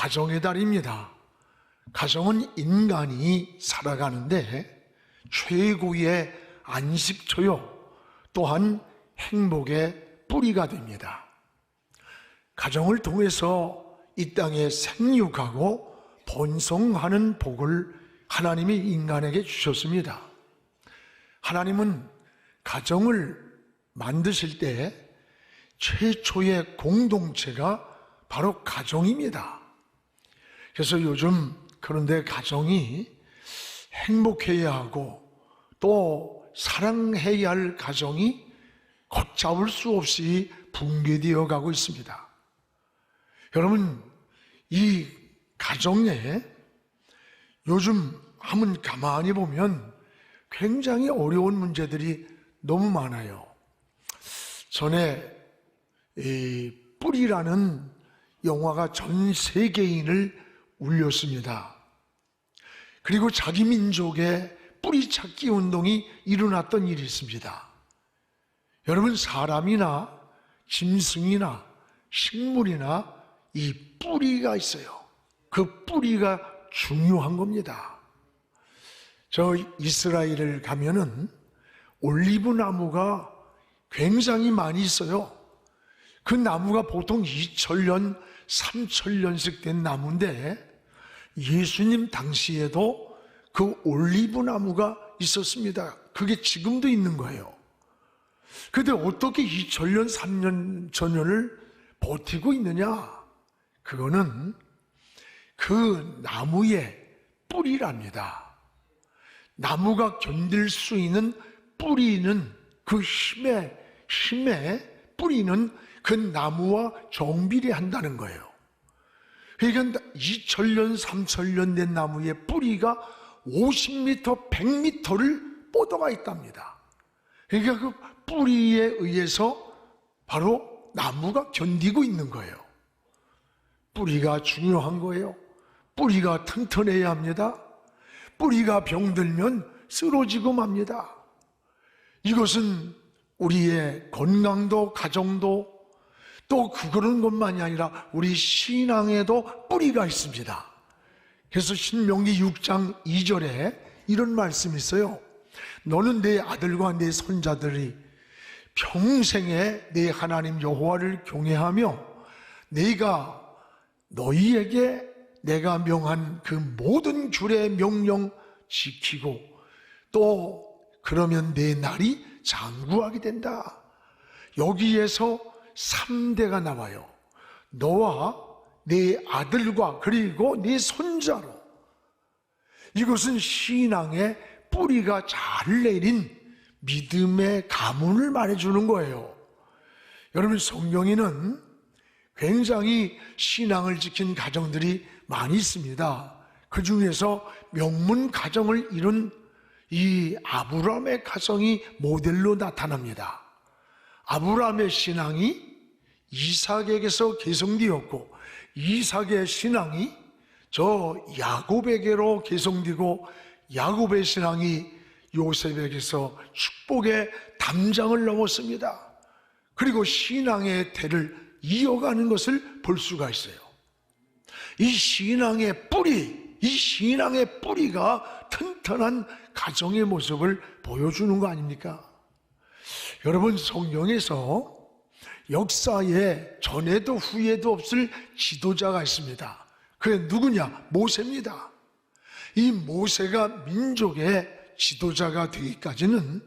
가정의 달입니다. 가정은 인간이 살아가는데 최고의 안식처요, 또한 행복의 뿌리가 됩니다. 가정을 통해서 이 땅에 생육하고 번성하는 복을 하나님이 인간에게 주셨습니다. 하나님은 가정을 만드실 때 최초의 공동체가 바로 가정입니다. 그래서 요즘 그런데 가정이 행복해야 하고 또 사랑해야 할 가정이 걷잡을 수 없이 붕괴되어 가고 있습니다. 여러분, 이 가정에 요즘 한번 가만히 보면 굉장히 어려운 문제들이 너무 많아요. 전에 이 뿌리라는 영화가 전 세계인을 울렸습니다. 그리고 자기 민족의 뿌리 찾기 운동이 일어났던 일이 있습니다. 여러분, 사람이나 짐승이나 식물이나 이 뿌리가 있어요. 그 뿌리가 중요한 겁니다. 저 이스라엘을 가면은 올리브 나무가 굉장히 많이 있어요. 그 나무가 보통 2000년, 3000년씩 된 나무인데 예수님 당시에도 그 올리브 나무가 있었습니다. 그게 지금도 있는 거예요. 그런데 어떻게 2000년, 3년 전년을 버티고 있느냐? 그거는 그 나무의 뿌리랍니다. 나무가 견딜 수 있는 뿌리는 그 힘의 뿌리는 그 나무와 정비례한다는 거예요. 그러니까 2000년, 3000년 된 나무의 뿌리가 50m, 100m를 뻗어가 있답니다. 그러니까 그 뿌리에 의해서 바로 나무가 견디고 있는 거예요. 뿌리가 중요한 거예요. 뿌리가 튼튼해야 합니다. 뿌리가 병들면 쓰러지고 맙니다. 이것은 우리의 건강도 가정도 또 그런 것만이 아니라 우리 신앙에도 뿌리가 있습니다. 그래서 신명기 6장 2절에 이런 말씀이 있어요. 너는 내 아들과 내 손자들이 평생에 내 하나님 여호와를 경외하며 내가 너희에게 내가 명한 그 모든 규례 명령 지키고 또 그러면 내 날이 장구하게 된다. 여기에서 3대가 나와요. 너와 네 아들과 그리고 네 손자로. 이것은 신앙의 뿌리가 잘 내린 믿음의 가문을 말해주는 거예요. 여러분, 성경에는 굉장히 신앙을 지킨 가정들이 많이 있습니다. 그 중에서 명문 가정을 이룬 이 아브라함의 가정이 모델로 나타납니다. 아브라함의 신앙이 이삭에게서 계승되었고 이삭의 신앙이 저 야곱에게로 계승되고 야곱의 신앙이 요셉에게서 축복의 담장을 넘었습니다. 그리고 신앙의 대를 이어가는 것을 볼 수가 있어요. 이 신앙의 뿌리가 튼튼한 가정의 모습을 보여주는 거 아닙니까? 여러분, 성경에서 역사에 전에도 후에도 없을 지도자가 있습니다. 그게 누구냐? 모세입니다. 이 모세가 민족의 지도자가 되기까지는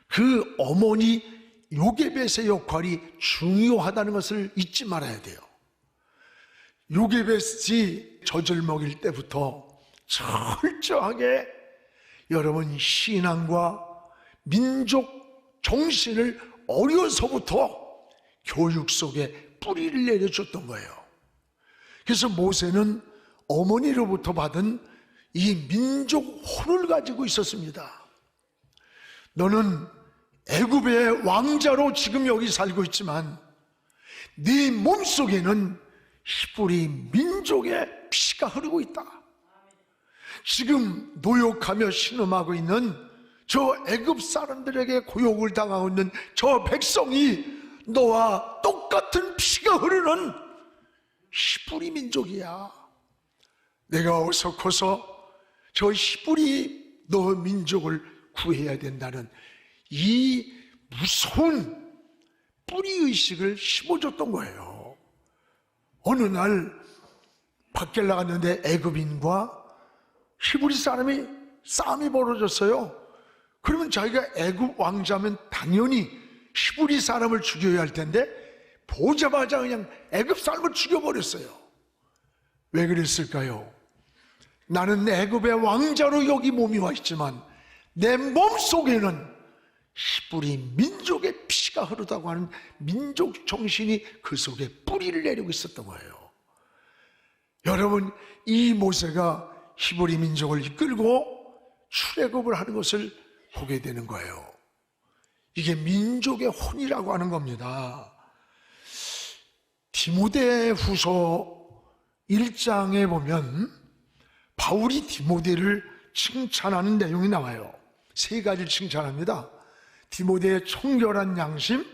그 어머니 요게벳의 역할이 중요하다는 것을 잊지 말아야 돼요. 요게벳이 젖을 먹일 때부터 철저하게 여러분 신앙과 민족 정신을 어려서부터 교육 속에 뿌리를 내려줬던 거예요. 그래서 모세는 어머니로부터 받은 이 민족 혼을 가지고 있었습니다. 너는 애굽의 왕자로 지금 여기 살고 있지만 네 몸속에는 히브리 민족의 피가 흐르고 있다. 지금 노역하며 신음하고 있는 저 애굽 사람들에게 고욕을 당하고 있는 저 백성이 너와 똑같은 피가 흐르는 히브리 민족이야. 내가 어서 커서 저 히브리 너 민족을 구해야 된다는 이 무서운 뿌리의식을 심어줬던 거예요. 어느 날 밖에 나갔는데 애굽인과 히브리 사람이 싸움이 벌어졌어요. 그러면 자기가 애굽 왕자면 당연히 히브리 사람을 죽여야 할 텐데 보자마자 그냥 애굽 사람을 죽여버렸어요. 왜 그랬을까요? 나는 애굽의 왕자로 여기 몸이 와 있지만 내 몸속에는 히브리 민족의 피가 흐르다고 하는 민족 정신이 그 속에 뿌리를 내리고 있었던 거예요. 여러분, 이 모세가 히브리 민족을 이끌고 출애굽을 하는 것을 보게 되는 거예요. 이게 민족의 혼이라고 하는 겁니다. 디모데후서 1장에 보면 바울이 디모데를 칭찬하는 내용이 나와요. 세 가지를 칭찬합니다. 디모데의 청결한 양심,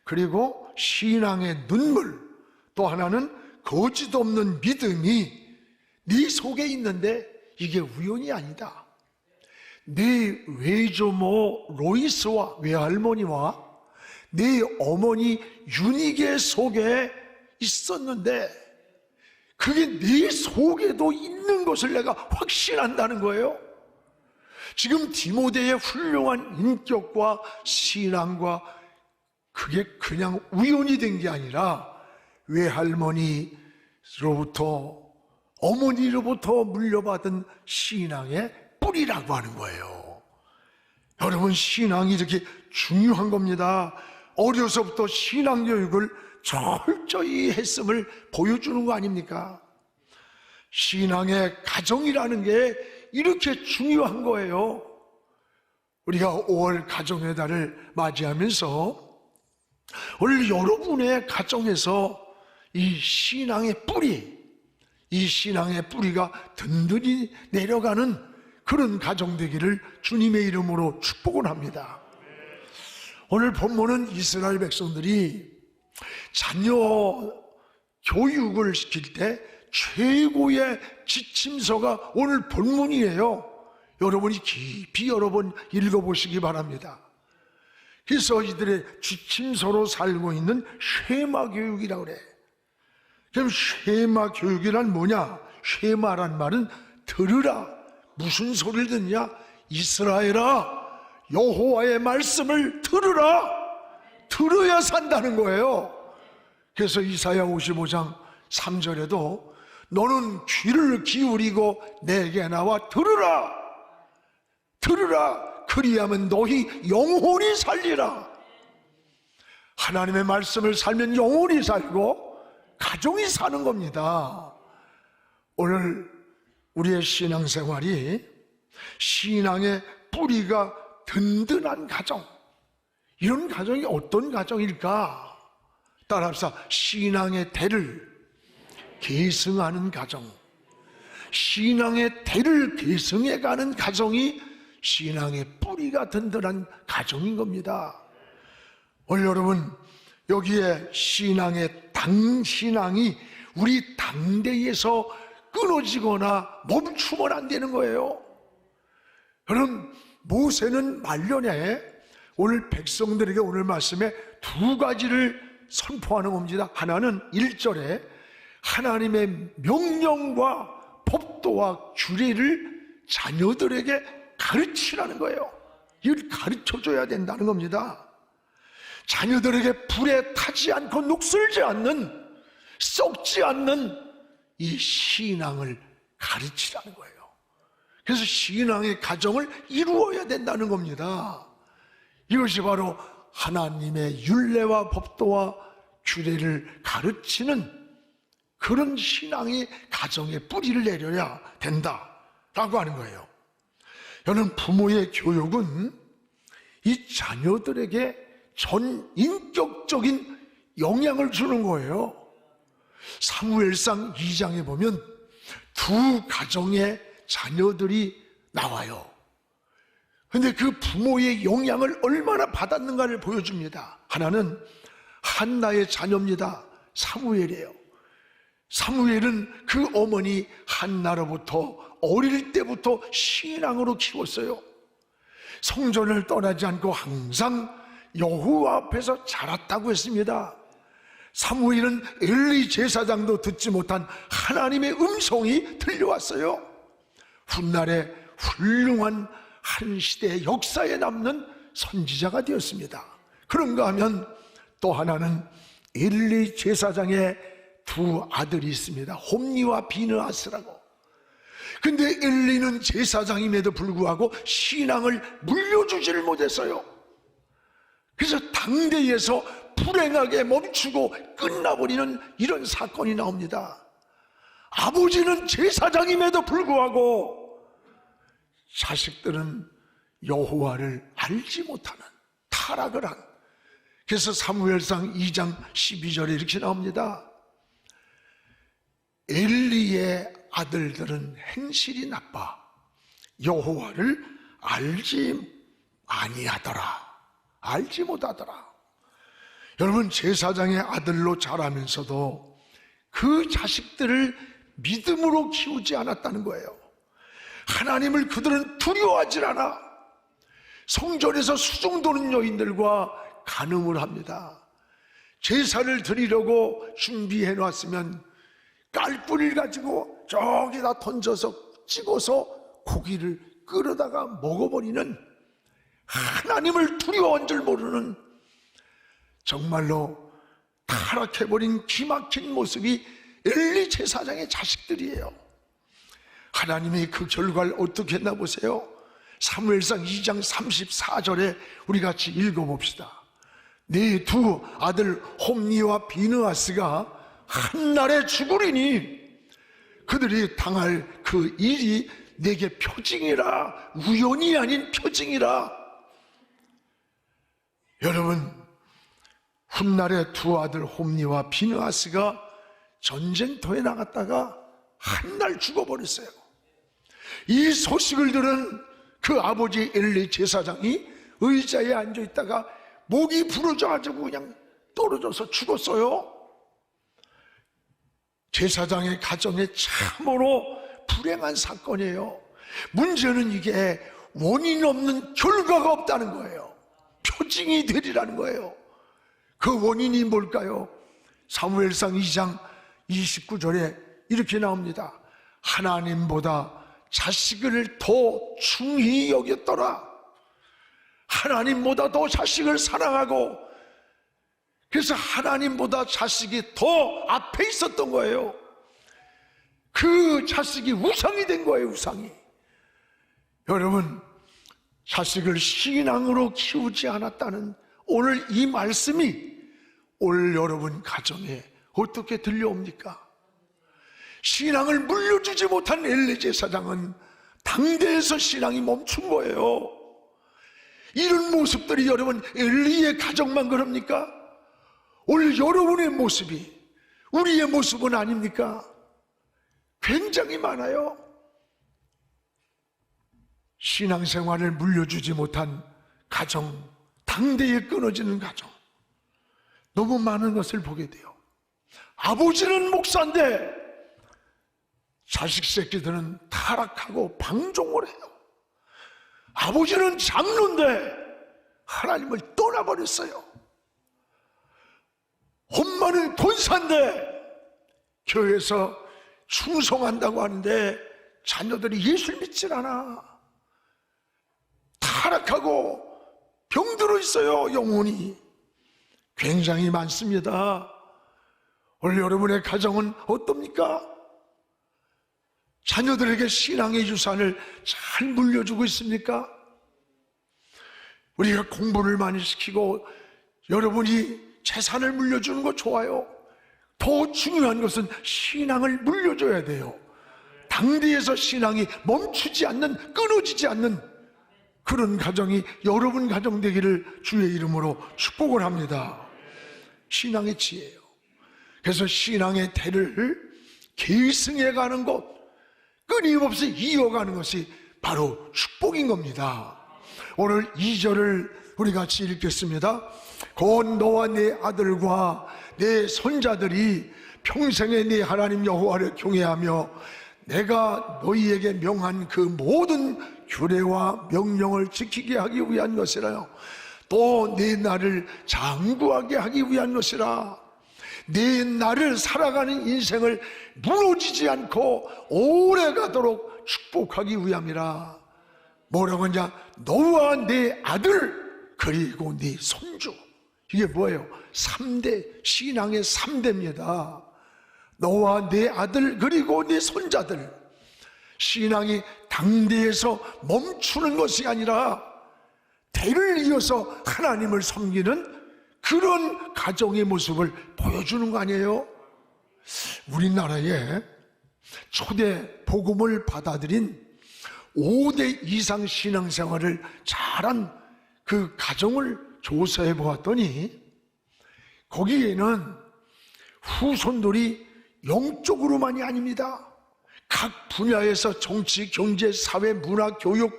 그리고 신앙의 눈물, 또 하나는 거짓 없는 믿음이 네 속에 있는데 이게 우연이 아니다. 네 외조모 로이스와 외할머니와 네 어머니 유니게 속에 있었는데 그게 네 속에도 있는 것을 내가 확신한다는 거예요. 지금 디모데의 훌륭한 인격과 신앙과 그게 그냥 우연이 된 게 아니라 외할머니로부터 어머니로부터 물려받은 신앙의 뿌리라고 하는 거예요. 여러분, 신앙이 이렇게 중요한 겁니다. 어려서부터 신앙교육을 철저히 했음을 보여주는 거 아닙니까? 신앙의 가정이라는 게 이렇게 중요한 거예요. 우리가 5월 가정의 달을 맞이하면서 오늘 여러분의 가정에서 이 신앙의 뿌리, 이 신앙의 뿌리가 든든히 내려가는 그런 가정 되기를 주님의 이름으로 축복을 합니다. 오늘 본문은 이스라엘 백성들이 자녀 교육을 시킬 때 최고의 지침서가 오늘 본문이에요. 여러분이 깊이 여러 번 읽어보시기 바랍니다. 그래서 이들의 지침서로 살고 있는 쉐마 교육이라고 그래. 그럼 쉐마 교육이란 뭐냐? 쉐마란 말은 들으라. 무슨 소리를 듣냐? 이스라엘아, 여호와의 말씀을 들으라. 들어야 산다는 거예요. 그래서 이사야 55장 3절에도 너는 귀를 기울이고 내게 나와 들으라. 들으라. 그리하면 너희 영혼이 살리라. 하나님의 말씀을 살면 영혼이 살고 가정이 사는 겁니다. 오늘 우리의 신앙생활이 신앙의 뿌리가 든든한 가정, 이런 가정이 어떤 가정일까? 따라합시다. 신앙의 대를 계승하는 가정, 신앙의 대를 계승해가는 가정이 신앙의 뿌리가 든든한 가정인 겁니다. 오늘 여러분, 여기에 신앙의 당신앙이 우리 당대에서 끊어지거나 멈추면 안 되는 거예요. 여러분, 모세는 말년에 오늘 백성들에게 오늘 말씀에 두 가지를 선포하는 겁니다. 하나는 1절에 하나님의 명령과 법도와 규례를 자녀들에게 가르치라는 거예요. 이걸 가르쳐줘야 된다는 겁니다. 자녀들에게 불에 타지 않고 녹슬지 않는, 썩지 않는 이 신앙을 가르치라는 거예요. 그래서 신앙의 가정을 이루어야 된다는 겁니다. 이것이 바로 하나님의 율례와 법도와 규례를 가르치는 그런 신앙이 가정에 뿌리를 내려야 된다라고 하는 거예요. 여러분, 부모의 교육은 이 자녀들에게 전 인격적인 영향을 주는 거예요. 사무엘상 2장에 보면 두 가정의 자녀들이 나와요. 근데 그 부모의 영향을 얼마나 받았는가를 보여줍니다. 하나는 한나의 자녀입니다. 사무엘이에요. 사무엘은 그 어머니 한나로부터 어릴 때부터 신앙으로 키웠어요. 성전을 떠나지 않고 항상 여호와 앞에서 자랐다고 했습니다. 사무엘은 엘리 제사장도 듣지 못한 하나님의 음성이 들려왔어요. 훗날에 훌륭한 한 시대의 역사에 남는 선지자가 되었습니다. 그런가 하면 또 하나는 엘리 제사장의 두 아들이 있습니다. 홈니와 비느하스라고. 근데 엘리는 제사장임에도 불구하고 신앙을 물려주지를 못했어요. 그래서 당대에서 불행하게 멈추고 끝나버리는 이런 사건이 나옵니다. 아버지는 제사장임에도 불구하고 자식들은 여호와를 알지 못하는 타락을 한. 그래서 사무엘상 2장 12절에 이렇게 나옵니다. 엘리의 아들들은 행실이 나빠 여호와를 알지 아니하더라. 알지 못하더라. 여러분, 제사장의 아들로 자라면서도 그 자식들을 믿음으로 키우지 않았다는 거예요. 하나님을 그들은 두려워하지 않아. 성전에서 수종도는 여인들과 간음을 합니다. 제사를 드리려고 준비해 놨으면 깔뿌리를 가지고 저기다 던져서 찍어서 고기를 끌어다가 먹어버리는, 하나님을 두려워한 줄 모르는 정말로 타락해버린 기막힌 모습이 엘리 제사장의 자식들이에요. 하나님이 그 결과를 어떻게 했나 보세요. 사무엘상 2장 34절에 우리 같이 읽어봅시다. 네 두 아들 홈니와 비느하스가 한날에 죽으리니 그들이 당할 그 일이 내게 표징이라, 우연이 아닌 표징이라. 여러분, 훗날에 두 아들 홈니와 비느하스가 전쟁터에 나갔다가 한날 죽어버렸어요. 이 소식을 들은 그 아버지 엘리 제사장이 의자에 앉아있다가 목이 부러져가지고 그냥 떨어져서 죽었어요. 제사장의 가정에 참으로 불행한 사건이에요. 문제는 이게 원인 없는 결과가 없다는 거예요. 표징이 되리라는 거예요. 그 원인이 뭘까요? 사무엘상 2장 29절에 이렇게 나옵니다. 하나님보다 자식을 더 중히 여겼더라. 하나님보다 더 자식을 사랑하고, 그래서 하나님보다 자식이 더 앞에 있었던 거예요. 그 자식이 우상이 된 거예요. 우상이. 여러분, 자식을 신앙으로 키우지 않았다는 오늘 이 말씀이 오늘 여러분 가정에 어떻게 들려옵니까? 신앙을 물려주지 못한 엘리 제사장은 당대에서 신앙이 멈춘 거예요. 이런 모습들이 여러분 엘리의 가정만 그럽니까? 오늘 여러분의 모습이 우리의 모습은 아닙니까? 굉장히 많아요. 신앙생활을 물려주지 못한 가정, 당대에 끊어지는 가정, 너무 많은 것을 보게 돼요. 아버지는 목사인데 자식 새끼들은 타락하고 방종을 해요. 아버지는 장로인데 하나님을 떠나버렸어요. 엄마는 권사인데 교회에서 충성한다고 하는데 자녀들이 예수를 믿질 않아. 타락하고 병들어 있어요. 영혼이 굉장히 많습니다. 오늘 여러분의 가정은 어떻습니까? 자녀들에게 신앙의 유산을 잘 물려주고 있습니까? 우리가 공부를 많이 시키고 여러분이 재산을 물려주는 거 좋아요. 더 중요한 것은 신앙을 물려줘야 돼요. 당대에서 신앙이 멈추지 않는, 끊어지지 않는 그런 가정이 여러분 가정 되기를 주의 이름으로 축복을 합니다. 신앙의 지혜예요. 그래서 신앙의 대를 계승해 가는 것, 끊임없이 이어가는 것이 바로 축복인 겁니다. 오늘 2절을 우리 같이 읽겠습니다. 곧 너와 내 아들과 내 손자들이 평생에 네 하나님 여호와를 경외하며 내가 너희에게 명한 그 모든 규례와 명령을 지키게 하기 위한 것이라요. 또 내 나를 장구하게 하기 위한 것이라. 내 나를 살아가는 인생을 무너지지 않고 오래 가도록 축복하기 위함이라. 뭐라고 하냐? 너와 내 아들 그리고 네 손주. 이게 뭐예요? 3대, 신앙의 3대입니다. 너와 내 아들 그리고 네 손자들. 신앙이 당대에서 멈추는 것이 아니라 대를 이어서 하나님을 섬기는 그런 가정의 모습을 보여주는 거 아니에요? 우리나라에 초대 복음을 받아들인 5대 이상 신앙생활을 잘한 그 가정을 조사해 보았더니 거기에는 후손들이 영적으로만이 아닙니다. 각 분야에서 정치, 경제, 사회, 문화, 교육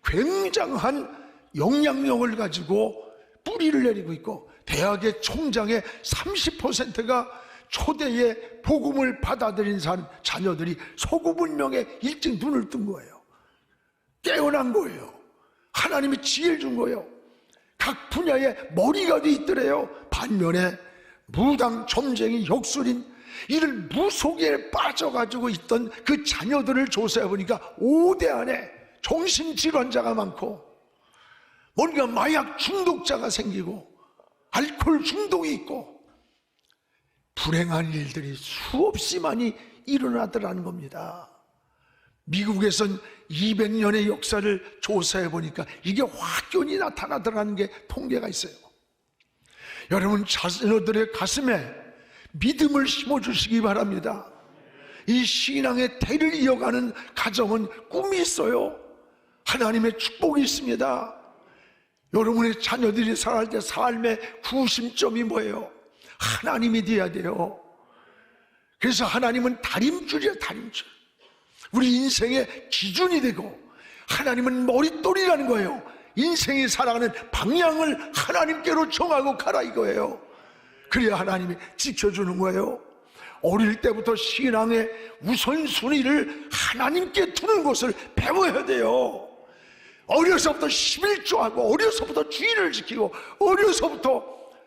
굉장한 영향력을 가지고 뿌리를 내리고 있고 대학의 총장의 30%가 초대의 복음을 받아들인 자녀들이 소구분명에 일찍 눈을 뜬 거예요. 깨어난 거예요. 하나님이 지혜를 준 거예요. 각 분야에 머리가 돼 있더래요. 반면에 무당, 점쟁이, 역술인 이런 무속에 빠져가지고 있던 그 자녀들을 조사해 보니까 5대 안에 정신질환자가 많고 뭔가 마약 중독자가 생기고 알코올 중독이 있고 불행한 일들이 수없이 많이 일어나더라는 겁니다. 미국에선 200년의 역사를 조사해 보니까 이게 확연히 나타나더라는 게 통계가 있어요. 여러분 자녀들의 가슴에 믿음을 심어주시기 바랍니다. 이 신앙의 대를 이어가는 가정은 꿈이 있어요. 하나님의 축복이 있습니다. 여러분의 자녀들이 살아갈 때 삶의 구심점이 뭐예요? 하나님이 되어야 돼요. 그래서 하나님은 다림줄이에요. 다림줄. 우리 인생의 기준이 되고 하나님은 머릿돌이라는 거예요. 인생이 살아가는 방향을 하나님께로 정하고 가라 이거예요. 그래야 하나님이 지켜주는 거예요. 어릴 때부터 신앙의 우선순위를 하나님께 두는 것을 배워야 돼요. 어려서부터 11조하고 어려서부터 주의를 지키고 어려서부터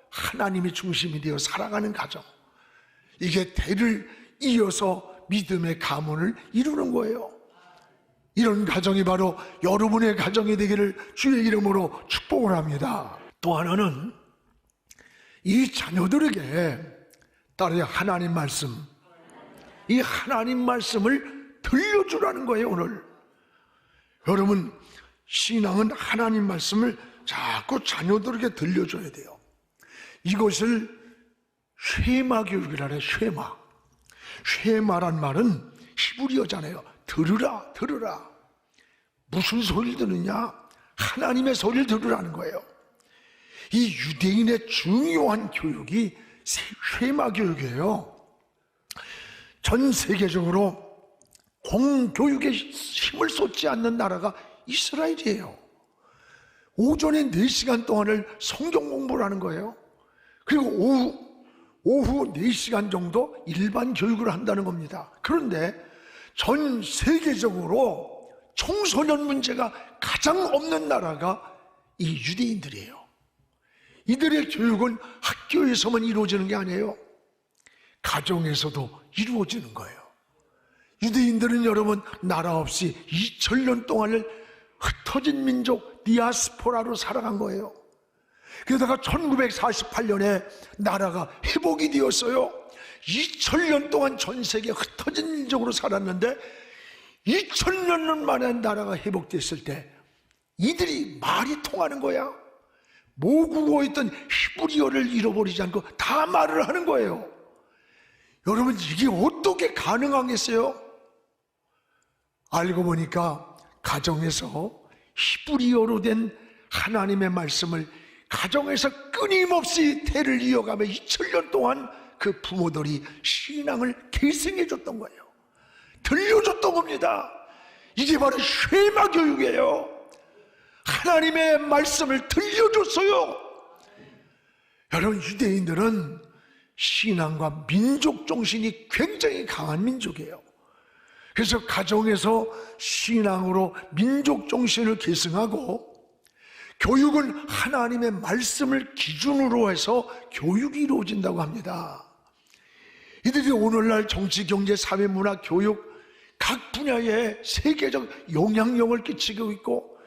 하나님이 중심이 되어 살아가는 가정, 이게 대를 이어서 믿음의 가문을 이루는 거예요. 이런 가정이 바로 여러분의 가정이 되기를 주의 이름으로 축복을 합니다. 또 하나는 이 자녀들에게 따라야 하나님 말씀, 이 하나님 말씀을 들려주라는 거예요. 오늘 여러분 신앙은 하나님 말씀을 자꾸 자녀들에게 들려줘야 돼요. 이것을 쉐마 교육이라 해요. 쉐마. 쉐마란 말은 히브리어잖아요. 들으라, 들으라. 무슨 소리를 듣느냐? 하나님의 소리를 들으라는 거예요. 이 유대인의 중요한 교육이 쉐마 교육이에요. 전 세계적으로 공교육에 힘을 쏟지 않는 나라가 이스라엘이에요. 오전에 4시간 동안을 성경 공부를 하는 거예요. 그리고 오후 4시간 정도 일반 교육을 한다는 겁니다. 그런데 전 세계적으로 청소년 문제가 가장 없는 나라가 이 유대인들이에요. 이들의 교육은 학교에서만 이루어지는 게 아니에요. 가정에서도 이루어지는 거예요. 유대인들은 여러분 나라 없이 2000년 동안을 흩어진 민족 디아스포라로 살아간 거예요. 그러다가 1948년에 나라가 회복이 되었어요. 2000년 동안 전 세계 흩어진 민족으로 살았는데 2000년 만에 나라가 회복됐을 때 이들이 말이 통하는 거야. 모국어였던 히브리어를 잃어버리지 않고 다 말을 하는 거예요. 여러분 이게 어떻게 가능하겠어요? 알고 보니까 가정에서 히브리어로 된 하나님의 말씀을 가정에서 끊임없이 대를 이어가며 2000년 동안 그 부모들이 신앙을 계승해 줬던 거예요. 들려줬던 겁니다. 이게 바로 쉐마 교육이에요. 하나님의 말씀을 들려줬어요. 여러분 유대인들은 신앙과 민족 정신이 굉장히 강한 민족이에요. 그래서 가정에서 신앙으로 민족 정신을 계승하고, 교육은 하나님의 말씀을 기준으로 해서 교육이 이루어진다고 합니다. 이들이 오늘날 정치, 경제, 사회, 문화, 교육 각 분야에 세계적 영향력을 끼치고 있고,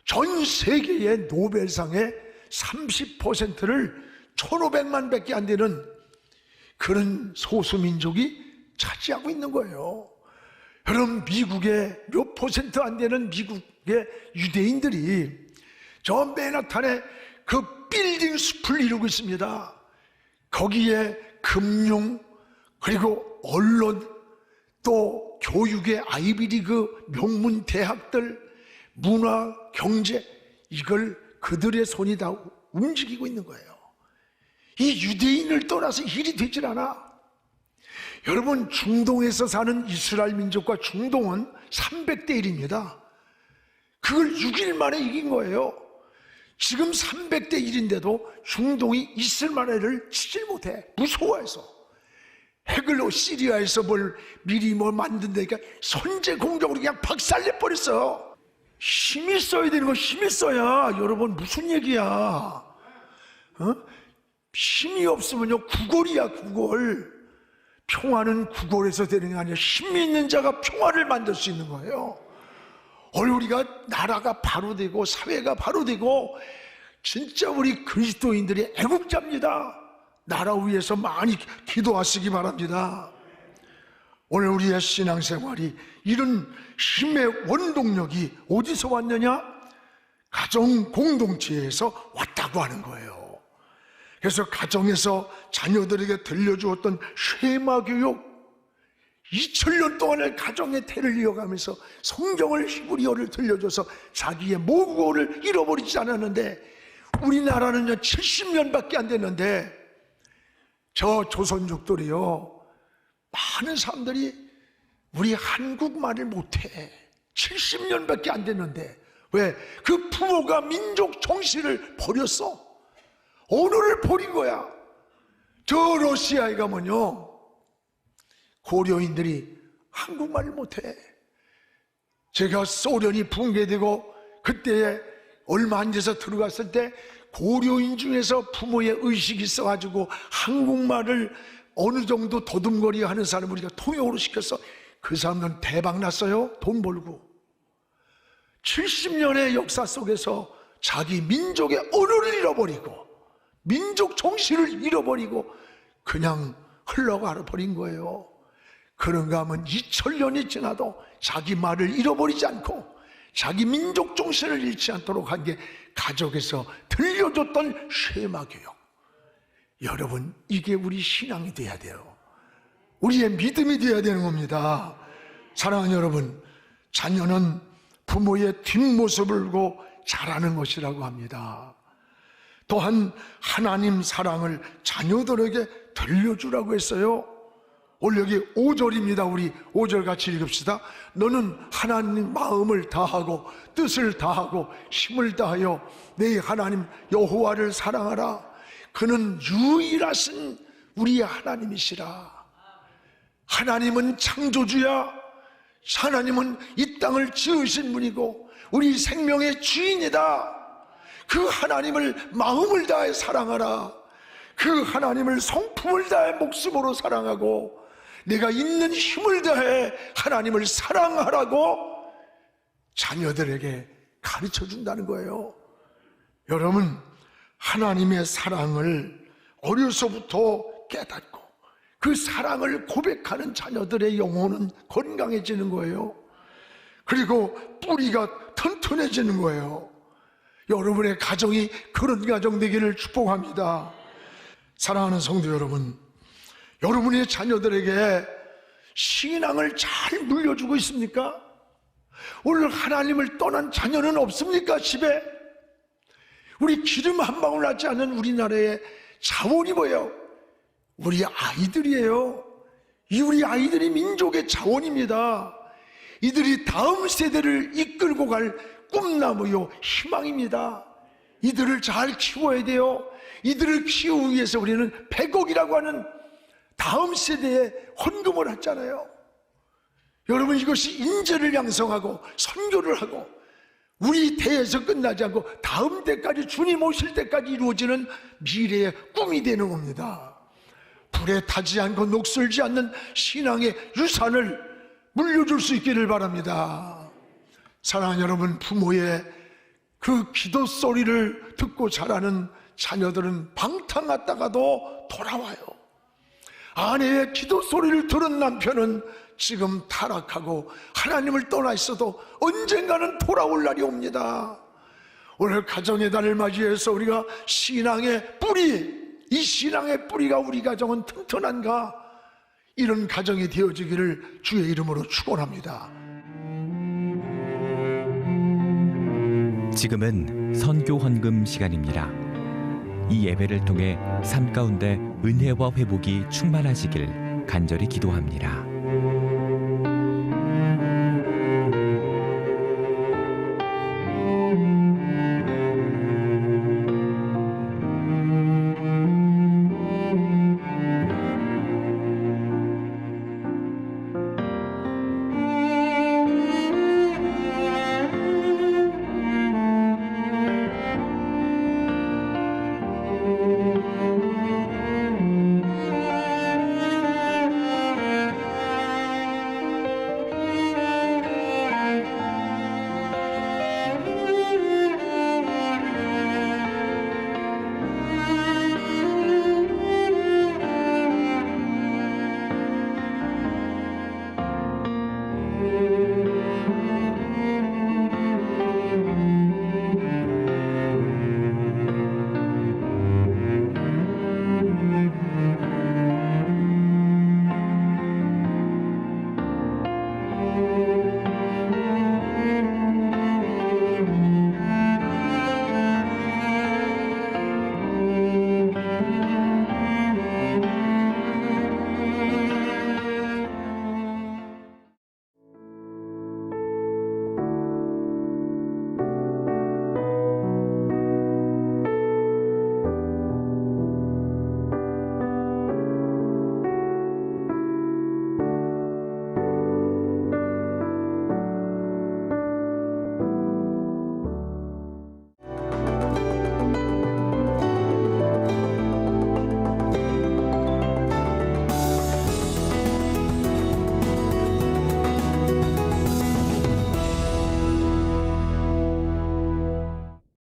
전 세계의 노벨상의 30%를 1,500만 밖에 안 되는 그런 소수민족이 차지하고 있는 거예요. 여러분, 미국의 몇 퍼센트 안 되는 미국의 유대인들이 저 맨하탄에 그 빌딩 숲을 이루고 있습니다. 거기에 금융, 그리고 언론, 또 교육의 아이비리그 명문 대학들, 문화, 경제, 이걸 그들의 손이 다 움직이고 있는 거예요. 이 유대인을 떠나서 일이 되질 않아. 여러분, 중동에서 사는 이스라엘 민족과 중동은 300대 1입니다. 그걸 6일 만에 이긴 거예요. 지금 300대 1인데도 중동이 이스라엘을 치질 못해. 무서워해서. 핵을 시리아에서 미리 만든다니까 선제 공격으로 그냥 박살내버렸어요. 힘이 써야 되는 거, 힘이 써야. 여러분, 무슨 얘기야? 힘이 없으면요, 구걸이야, 구걸. 평화는 구걸에서 되는 게 아니라 힘이 있는 자가 평화를 만들 수 있는 거예요. 우리가 나라가 바로 되고 사회가 바로 되고, 진짜 우리 그리스도인들이 애국자입니다. 나라 위해서 많이 기도하시기 바랍니다. 오늘 우리의 신앙생활이 이런 힘의 원동력이 어디서 왔느냐? 가정 공동체에서 왔다고 하는 거예요. 그래서 가정에서 자녀들에게 들려주었던 쉐마 교육, 2000년 동안을 가정의 태를 이어가면서 성경을, 히브리어를 들려줘서 자기의 모국어를 잃어버리지 않았는데, 우리나라는요 70년밖에 안 됐는데 저 조선족들이요, 많은 사람들이 우리 한국말을 못해. 70년밖에 안 됐는데. 왜? 그 부모가 민족 정신을 버렸어. 언어를 버린 거야. 저 러시아에 가면요, 고려인들이 한국말을 못해. 제가 소련이 붕괴되고 그때에 얼마 안 돼서 들어갔을 때 고려인 중에서 부모의 의식이 있어가지고 한국말을 어느 정도 더듬거리 하는 사람을 우리가 통역으로 시켰어. 그 사람들은 대박 났어요. 돈 벌고. 70년의 역사 속에서 자기 민족의 언어를 잃어버리고 민족 정신을 잃어버리고 그냥 흘러가 버린 거예요. 그런가 하면 2000년이 지나도 자기 말을 잃어버리지 않고 자기 민족 정신을 잃지 않도록 한 게 가족에서 들려줬던 쉐마 교육. 여러분, 이게 우리 신앙이 돼야 돼요. 우리의 믿음이 돼야 되는 겁니다. 사랑하는 여러분, 자녀는 부모의 뒷모습을 보고 자라는 것이라고 합니다. 또한 하나님 사랑을 자녀들에게 들려주라고 했어요. 오늘 여기 5절입니다. 우리 5절 같이 읽읍시다. 너는 하나님 마음을 다하고 뜻을 다하고 힘을 다하여 내 하나님 여호와를 사랑하라. 그는 유일하신 우리의 하나님이시라. 하나님은 창조주야. 하나님은 이 땅을 지으신 분이고 우리 생명의 주인이다. 그 하나님을 마음을 다해 사랑하라. 그 하나님을 성품을 다해 목숨으로 사랑하고 내가 있는 힘을 다해 하나님을 사랑하라고 자녀들에게 가르쳐 준다는 거예요. 여러분, 하나님의 사랑을 어려서부터 깨닫고 그 사랑을 고백하는 자녀들의 영혼은 건강해지는 거예요. 그리고 뿌리가 튼튼해지는 거예요. 여러분의 가정이 그런 가정 되기를 축복합니다. 사랑하는 성도 여러분, 여러분의 자녀들에게 신앙을 잘 물려주고 있습니까? 오늘 하나님을 떠난 자녀는 없습니까? 집에 우리 기름 한 방울 나지 않은 우리나라의 자원이 뭐예요? 우리 아이들이에요. 이 우리 아이들이 민족의 자원입니다. 이들이 다음 세대를 이끌고 갈 꿈나무요 희망입니다. 이들을 잘 키워야 돼요. 이들을 키우기 위해서 우리는 100억이라고 하는 다음 세대에 헌금을 했잖아요. 여러분, 이것이 인재를 양성하고 선교를 하고 우리 대에서 끝나지 않고 다음 때까지, 주님 오실 때까지 이루어지는 미래의 꿈이 되는 겁니다. 불에 타지 않고 녹슬지 않는 신앙의 유산을 물려줄 수 있기를 바랍니다. 사랑하는 여러분, 부모의 그 기도 소리를 듣고 자라는 자녀들은 방탕 갔다가도 돌아와요. 아내의 기도 소리를 들은 남편은 지금 타락하고 하나님을 떠나 있어도 언젠가는 돌아올 날이 옵니다. 오늘 가정의 달을 맞이해서 우리가 신앙의 뿌리, 이 신앙의 뿌리가 우리 가정은 튼튼한가, 이런 가정이 되어지기를 주의 이름으로 축원합니다. 지금은 선교 헌금 시간입니다. 이 예배를 통해 삶 가운데 은혜와 회복이 충만하시길 간절히 기도합니다.